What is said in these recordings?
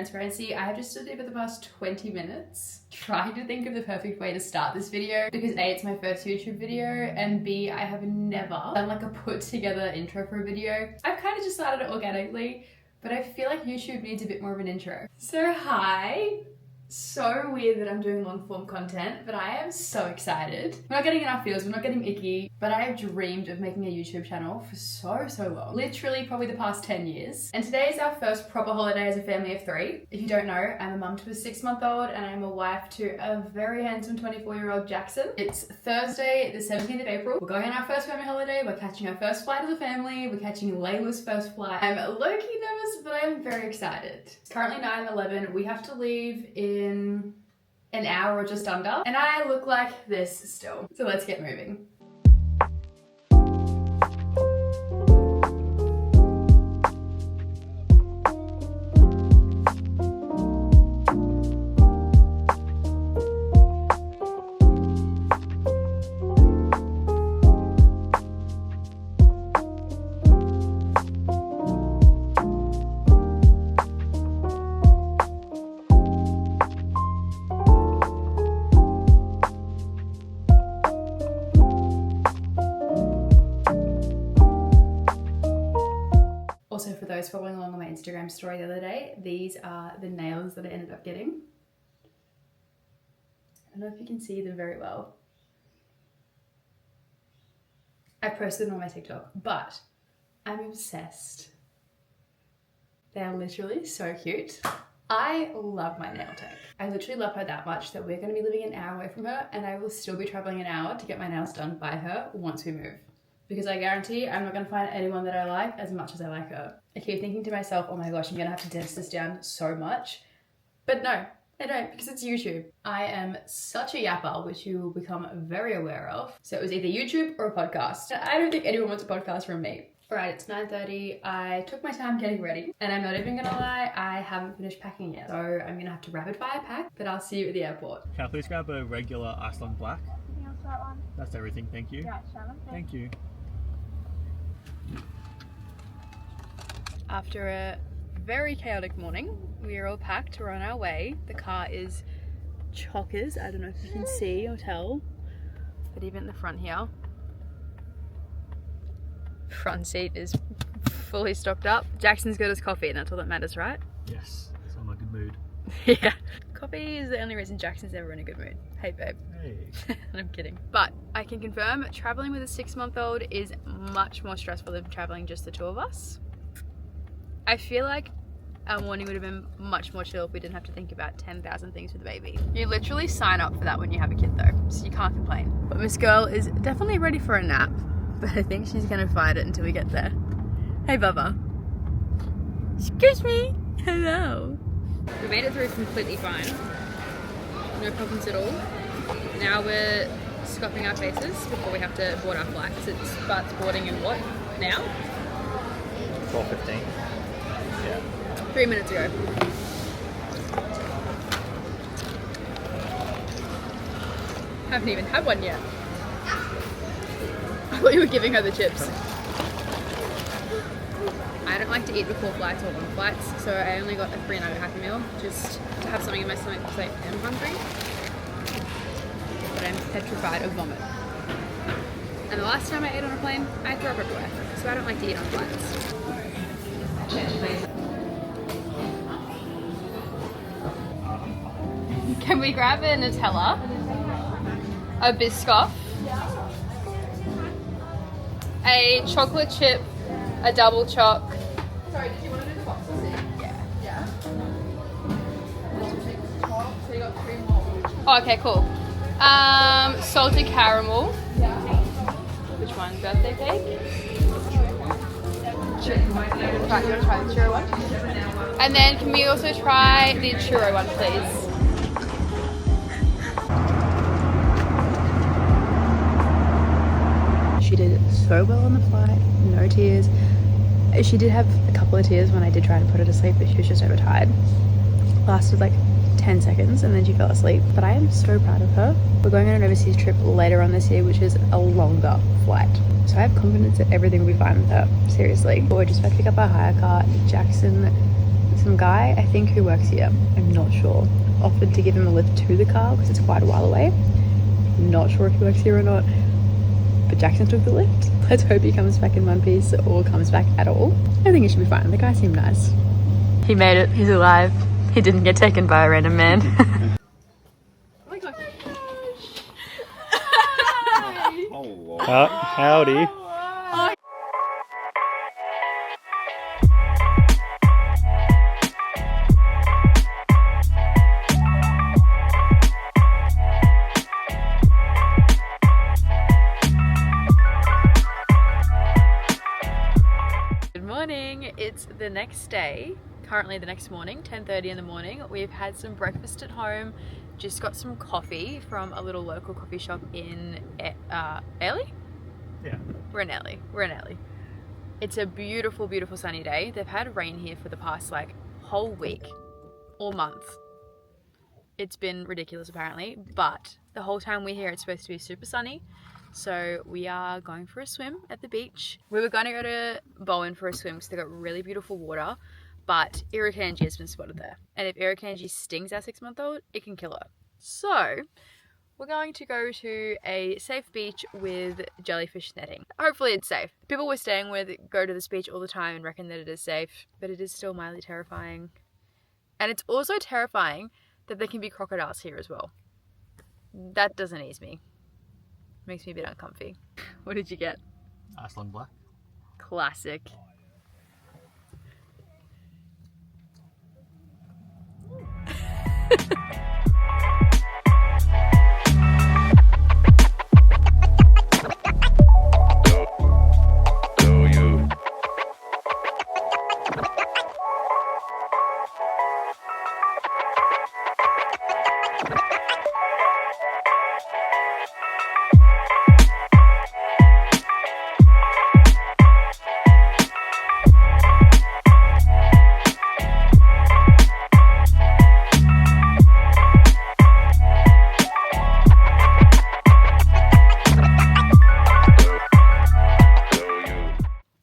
transparency, I have just stood there for the past 20 minutes trying to think of the perfect way to start this video because A, it's my first YouTube video, and B, I have never done like a put together intro for a video. I've kind of just started it organically, but I feel like YouTube needs a bit more of an intro. So hi. So weird that I'm doing long form content, but I am so excited. We're not getting in our feels, we're not getting icky, but I have dreamed of making a YouTube channel for so long. Literally probably the past 10 years. And today is our first proper holiday as a family of 3. If you don't know, I'm a mum to a 6-month-old and I'm a wife to a very handsome 24-year-old Jackson. It's Thursday, the 17th of April. We're going on our first family holiday, we're catching our first flight as a family, we're catching Layla's first flight. I'm low-key nervous, but I'm very excited. It's currently 9:11, we have to leave in an hour or just under, and I look like this still. So let's get moving. Also, for those following along on my Instagram story the other day, these are the nails that I ended up getting. I don't know if you can see them very well. I posted them on my TikTok, but I'm obsessed. They are literally so cute. I love my nail tech. I literally love her that much that we're going to be living an hour away from her, and I will still be traveling an hour to get my nails done by her once we move. Because I guarantee I'm not going to find anyone that I like as much as I like her. I keep thinking to myself, oh my gosh, I'm going to have to dance this down so much. But no, I don't, because it's YouTube. I am such a yapper, which you will become very aware of. So it was either YouTube or a podcast. I don't think anyone wants a podcast from me. Alright, it's 9:30. I took my time getting ready, and I'm not even gonna lie, I haven't finished packing yet. So I'm gonna have to rapid fire pack, but I'll see you at the airport. Can I please grab a regular Iceland black? Anything else for that one? That's everything, thank you. Yeah, Shannon. Thank you. After a very chaotic morning, we are all packed, we're on our way. The car is chockers, I don't know if you can see or tell, but even the front here, front seat is fully stocked up. Jackson's got his coffee and that's all that matters, right? Yes, it's on my good mood. Yeah. Coffee is the only reason Jackson's ever in a good mood. Hey babe. Hey. I'm kidding. But I can confirm traveling with a 6-month-old is much more stressful than traveling just the 2 of us. I feel like our morning would have been much more chill if we didn't have to think about 10,000 things with the baby. You literally sign up for that when you have a kid though, so you can't complain. But Miss Girl is definitely ready for a nap, but I think she's gonna fight it until we get there. Hey Bubba. Excuse me. Hello. We made it through completely fine. No problems at all. Now we're scuffing our faces before we have to board our flight. So it starts boarding in what? Now? 12:15. Yeah. 3 minutes ago. Haven't even had one yet. I thought you were giving her the chips. I don't like to eat before flights or on flights, so I only got a 3-nugget Happy Meal just to have something in my stomach because I am hungry. But I'm petrified of vomit. And the last time I ate on a plane, I threw up everywhere, so I don't like to eat on flights. Can we grab a Nutella, a Biscoff, a chocolate chip, a double choc? Sorry, did you want to do the boxes? Yeah. Yeah. So you got 3 more. Oh, okay, cool. Salted caramel. Yeah. Which one? Birthday cake? Right, you want to try the churro one? And then can we also try the churro one, please? She did so well on the flight, no tears. She did have a couple of tears when I did try to put her to sleep, but she was just overtired. Lasted like 10 seconds and then she fell asleep. But I am so proud of her. We're going on an overseas trip later on this year, which is a longer flight. So I have confidence that everything will be fine with her, seriously. But we're just about to pick up our hire car. Jackson Some guy, I think, who works here, I'm not sure, offered to give him a lift to the car because it's quite a while away. Not sure if he works here or not, but Jackson took the lift. Let's hope he comes back in one piece or comes back at all. I think he should be fine. The guy seemed nice. He made it. He's alive. He didn't get taken by a random man. Oh my gosh. Howdy. It's the next day, currently the next morning, 10:30 in the morning. We've had some breakfast at home, just got some coffee from a little local coffee shop in Airlie? Yeah. We're in Airlie. It's a beautiful, beautiful sunny day. They've had rain here for the past like whole week or month. It's been ridiculous apparently, but the whole time we're here it's supposed to be super sunny. So we are going for a swim at the beach. We were going to go to Bowen for a swim because they've got really beautiful water, but irukandji has been spotted there. And if irukandji stings our 6-month-old, it can kill her. So we're going to go to a safe beach with jellyfish netting. Hopefully it's safe. People we're staying with go to this beach all the time and reckon that it is safe, but it is still mildly terrifying. And it's also terrifying that there can be crocodiles here as well. That doesn't ease me. Makes me a bit uncomfy. What did you get? Iceland black. Classic.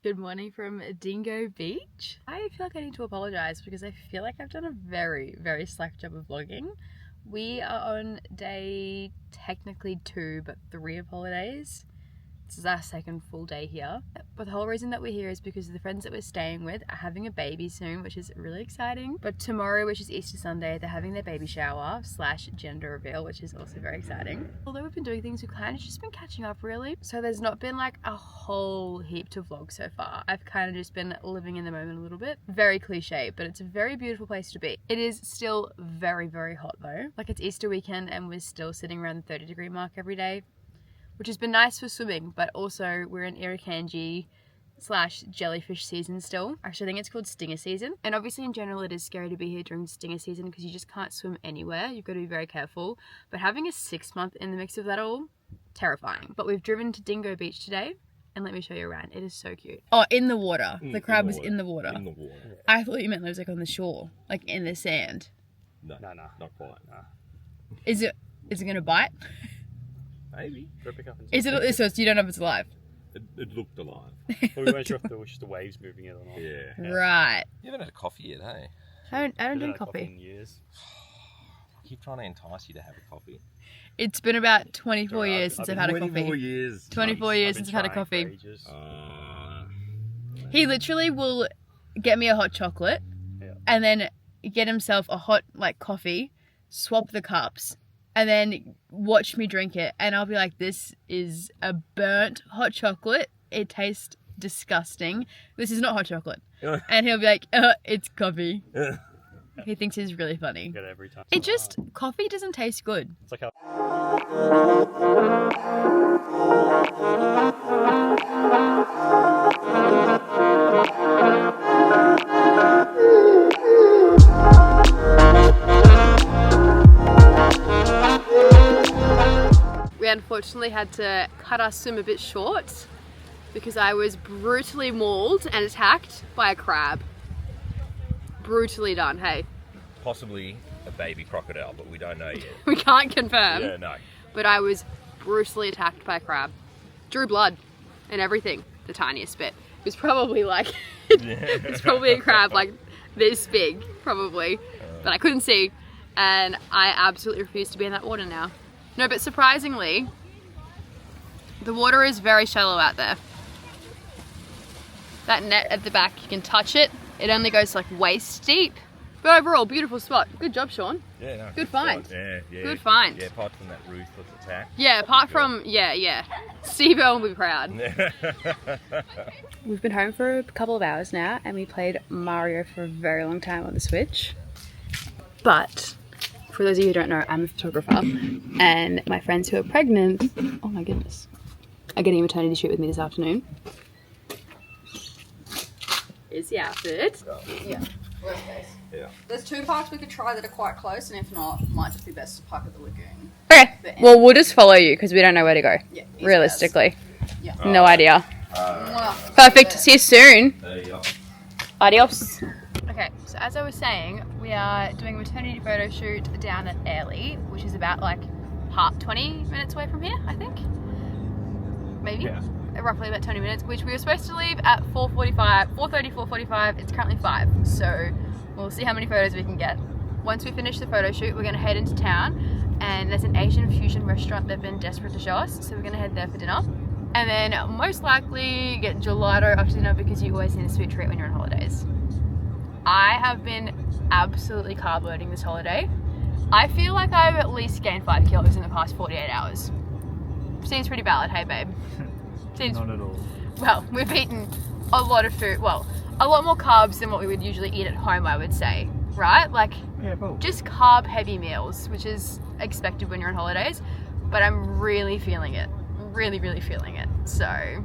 Good morning from Dingo Beach. I feel like I need to apologise because I feel like I've done a very, very slack job of vlogging. We are on day technically 2 but 3 of holidays. This is our second full day here. But the whole reason that we're here is because the friends that we're staying with are having a baby soon, which is really exciting. But tomorrow, which is Easter Sunday, they're having their baby shower / gender reveal, which is also very exciting. Although we've been doing things, we've kind of just been catching up really. So there's not been like a whole heap to vlog so far. I've kind of just been living in the moment a little bit. Very cliche, but it's a very beautiful place to be. It is still very, very hot though. Like it's Easter weekend and we're still sitting around the 30-degree mark every day, which has been nice for swimming, but also we're in irukandji / jellyfish season still. Actually, I think it's called stinger season. And obviously in general, it is scary to be here during stinger season because you just can't swim anywhere. You've got to be very careful. But having a 6-month in the mix of that all, terrifying. But we've driven to Dingo Beach today, and let me show you around. It is so cute. Oh, in the water. The crab was in the water. In the water. I thought you meant it was like on the shore, like in the sand. No, not quite. Nah. Is it gonna bite? Maybe. Go pick up and Is it? So you don't know if it's alive? It looked alive. Well, we weren't sure if there was just the waves moving it or not. Yeah. Right. You haven't had a coffee yet, hey? I don't drink Haven't had coffee. in years. I keep trying to entice you to have a coffee. It's been about 24 years since I've had a 24 coffee. years. 24 years I've been since I've had a trying for coffee. ages. He literally will get me a hot chocolate and then get himself a hot like coffee, swap the cups, and then watch me drink it. And I'll be like, this is a burnt hot chocolate. It tastes disgusting. This is not hot chocolate. And he'll be like, it's coffee. He thinks he's really funny. Get it every time. It just, coffee doesn't taste good. It's like how We unfortunately had to cut our swim a bit short because I was brutally mauled and attacked by a crab. Brutally done, hey. Possibly a baby crocodile, but we don't know yet. We can't confirm. Yeah, no. But I was brutally attacked by a crab. Drew blood and everything, the tiniest bit. It was probably like, it's probably a crab like this big, probably, but I couldn't see, and I absolutely refuse to be in that water now. No, but surprisingly, the water is very shallow out there. That net at the back, you can touch it. It only goes like waist deep. But overall, beautiful spot. Good job, Sean. Yeah, no. Good find. Yeah. Good find. Yeah, apart from that ruthless attack. Yeah, apart from, yeah. Steve will be proud. We've been home for a couple of hours now, and we played Mario for a very long time on the Switch. But, for those of you who don't know, I'm a photographer, and my friends who are pregnant, oh my goodness, are getting a maternity shoot with me this afternoon. Here's the outfit. Yeah, worst case. Yeah. There's 2 parks we could try that are quite close, and if not, might just be best to park at the lagoon. Okay, well, we'll just follow you because we don't know where to go. Yeah, realistically. Yeah. No idea. Mwah. Perfect. See you soon. There you go. Adios. Okay, so as I was saying, we are doing a maternity photo shoot down at Airlie, which is about like 20 minutes away from here, I think. Maybe. Yeah. Roughly about 20 minutes, which we were supposed to leave at 4:45. It's currently 5, so we'll see how many photos we can get. Once we finish the photo shoot, we're going to head into town, and there's an Asian fusion restaurant they've been desperate to show us, so we're going to head there for dinner. And then most likely get gelato after dinner because you always need a sweet treat when you're on holidays. I have been absolutely carb loading this holiday. I feel like I've at least gained 5 kilos in the past 48 hours. Seems pretty valid, hey babe? Seems, Not at all. well, we've eaten a lot of food, well, a lot more carbs than what we would usually eat at home, I would say, right? Like, Yeah, cool. just carb heavy meals, which is expected when you're on holidays, but I'm really feeling it. Really feeling it. So,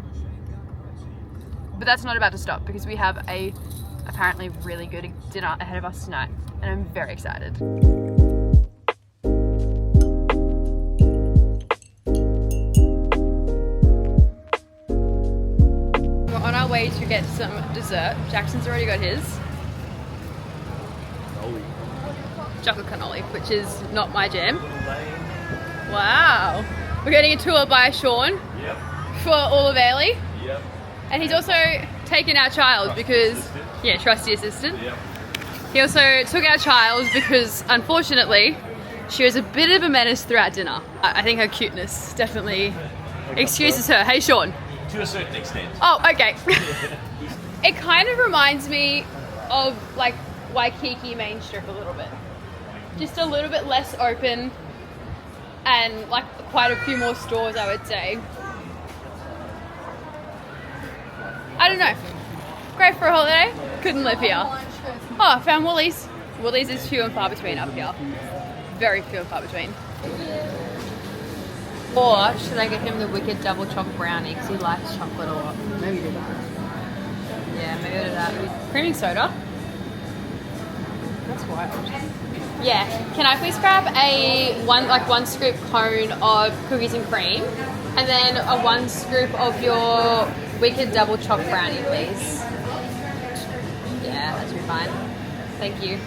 but that's not about to stop because we have a apparently really good dinner ahead of us tonight, and I'm very excited. We're on our way to get some dessert. Jackson's already got his. Chocolate cannoli, which is not my jam. Wow. We're getting a tour by Sean for all of Airlie. Yep. And he's also taken our child because, yeah, trusty assistant. Yep. He also took our child because, unfortunately, she was a bit of a menace throughout dinner. I think her cuteness definitely excuses her. Hey, Sean. To a certain extent. Oh, okay. It kind of reminds me of like Waikiki Main Strip a little bit. Just a little bit less open and like quite a few more stores, I would say. I don't know. Great for a holiday. Couldn't live here. Oh, I found Woolies. Woolies is few and far between up here. Very few and far between. Or should I get him the Wicked Double Choc Brownie because he likes chocolate a lot? Maybe do that. Yeah, maybe do that. Creaming soda. That's wild. Yeah. Can I please grab a one scoop cone of cookies and cream, and then a 1 scoop of your Wicked Double Choc Brownie, please? Yeah, that should be fine. Thank you.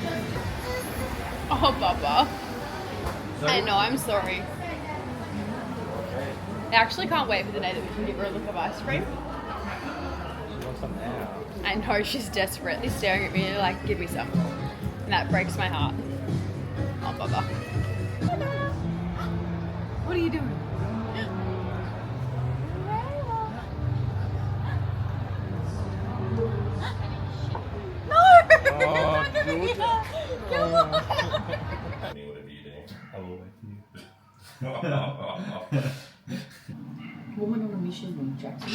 Oh, Baba. I know, I'm sorry. I actually can't wait for the day that we can give her a look of ice cream. She wants some now. I know, she's desperately staring at me like, give me some. And that breaks my heart. Oh, Baba. What are you doing? Oh, good. Come on! Whatever you do. Woman on a mission with Jackson.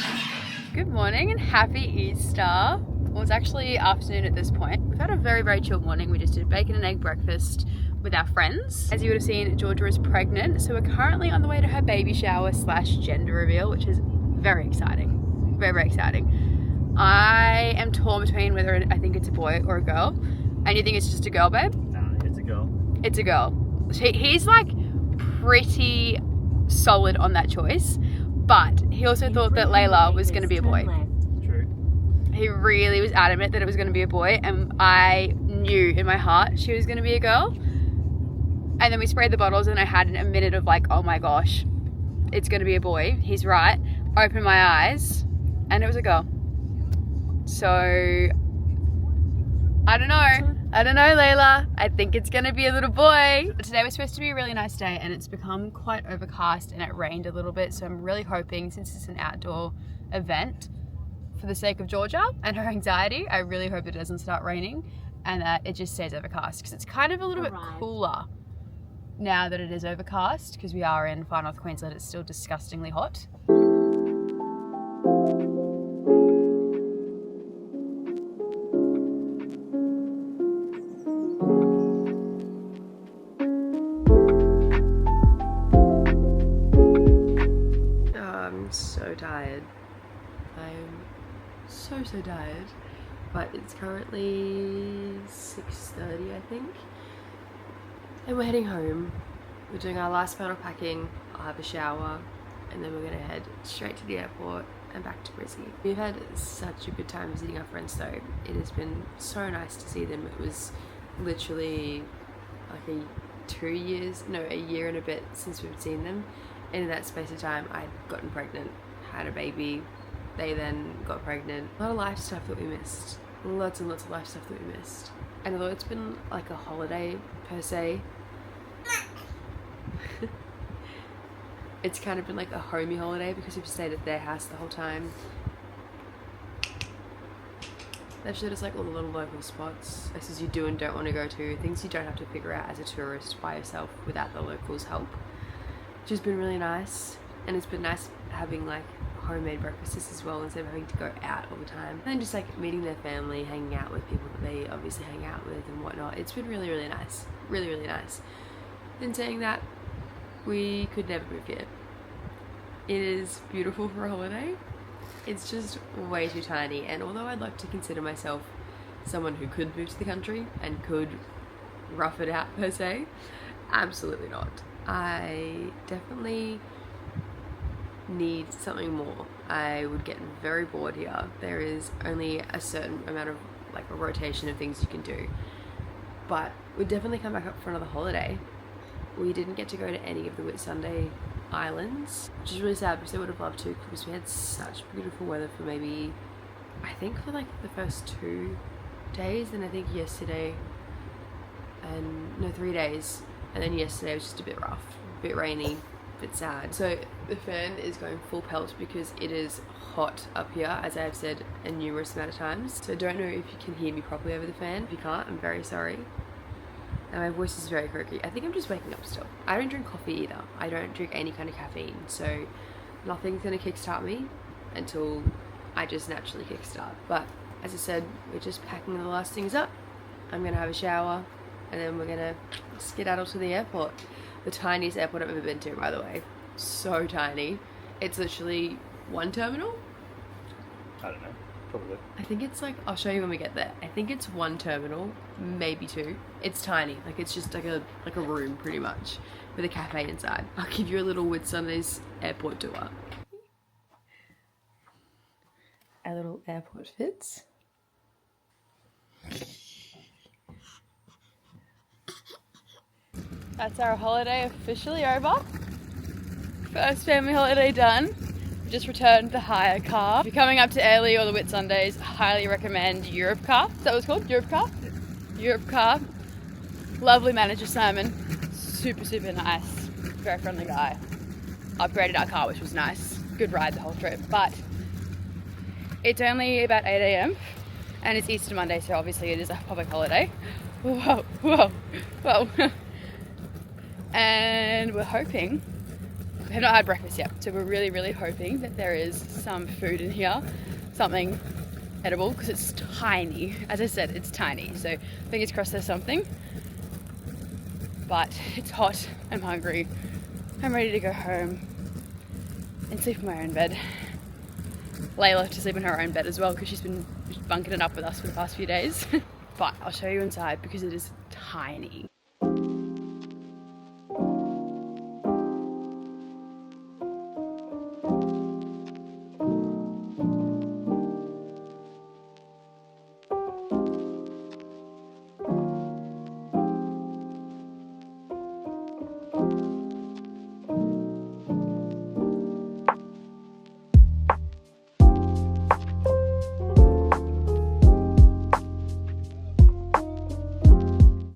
Good morning and happy Easter. Well, it's actually afternoon at this point. We've had a very chill morning. We just did bacon and egg breakfast with our friends. As you would have seen, Georgia is pregnant, so we're currently on the way to her baby shower / gender reveal, which is very exciting. Very exciting. I am torn between whether I think it's a boy or a girl. And you think it's just a girl, babe? Nah, it's a girl. It's a girl. He's like pretty solid on that choice, but he also thought that Layla was going to be a boy. True. He really was adamant that it was going to be a boy, and I knew in my heart she was going to be a girl. And then we sprayed the bottles and I had a minute of like, oh my gosh, it's going to be a boy. He's right. Opened my eyes and it was a girl. So I I don't know, Layla. I think it's gonna be a little boy. But today was supposed to be a really nice day and it's become quite overcast and it rained a little bit. So I'm really hoping, since it's an outdoor event, for the sake of Georgia and her anxiety, I really hope it doesn't start raining and that it just stays overcast, because it's kind of a little bit cooler now that it is overcast, because we are in far north Queensland. It's still disgustingly hot. I'm so tired. I'm so tired. But it's currently 6:30, I think. And we're heading home. We're doing our last final packing. I'll have a shower and then we're gonna head straight to the airport and back to Brizzy. We've had such a good time visiting our friends though. It has been so nice to see them. It was literally like a year and a bit since we've seen them. And in that space of time, I'd gotten pregnant, had a baby. They then got pregnant. A lot of life stuff that we missed. Lots and lots of life stuff that we missed. And although it's been like a holiday per se, it's kind of been like a homey holiday because we've stayed at their house the whole time. They've showed us like all the little local spots, places you do and don't want to go to, things you don't have to figure out as a tourist by yourself without the locals' help, which has been really nice. And it's been nice having like homemade breakfasts as well, instead of having to go out all the time. And then just like meeting their family, hanging out with people that they obviously hang out with and whatnot. It's been really, really nice. Really, really nice. In saying that, we could never move here. It is beautiful for a holiday. It's just way too tiny. And although I'd like to consider myself someone who could move to the country and could rough it out per se, absolutely not. I definitely need something more. I would get very bored here. There is only a certain amount of like a rotation of things you can do, but we'd definitely come back up for another holiday. We didn't get to go to any of the Whitsunday Islands, which is really sad because I would have loved to, because we had such beautiful weather for maybe, I think for like the first 2 days, and I think yesterday, and no, 3 days, and then yesterday was just a bit rough, a bit rainy, bit sad. So the fan is going full pelt because it is hot up here, as I have said a numerous amount of times. So I don't know if you can hear me properly over the fan. If you can't, I'm very sorry. And my voice is very croaky. I think I'm just waking up still. I don't drink coffee either. I don't drink any kind of caffeine, so nothing's gonna kickstart me until I just naturally kickstart. But as I said, we're just packing the last things up. I'm gonna have a shower and then we're gonna skedaddle to the airport. The tiniest airport I've ever been to, by the way. So tiny. It's literally one terminal. I don't know. Probably. I think it's like, I'll show you when we get there. I think it's one terminal, maybe 2. It's tiny. Like it's just like a room pretty much with a cafe inside. I'll give you a little Whitsunday's airport tour. Our little airport fits. That's our holiday officially over. First family holiday done. Just returned the hire car. If you're coming up to Airlie or the Whitsundays, highly recommend Europe Car. Is that what it's called? Europe Car? Europe Car. Lovely manager Simon. Super, super nice. Very friendly guy. Upgraded our car, which was nice. Good ride the whole trip. But it's only about 8 AM and it's Easter Monday, so obviously it is a public holiday. Whoa, whoa, whoa. And we're hoping, we have not had breakfast yet, so we're really, really hoping that there is some food in here, something edible, because it's tiny. As I said, it's tiny, so fingers crossed there's something. But it's hot, I'm hungry, I'm ready to go home and sleep in my own bed. Layla to sleep in her own bed as well, because she's been bunking it up with us for the past few days. But I'll show you inside because it is tiny.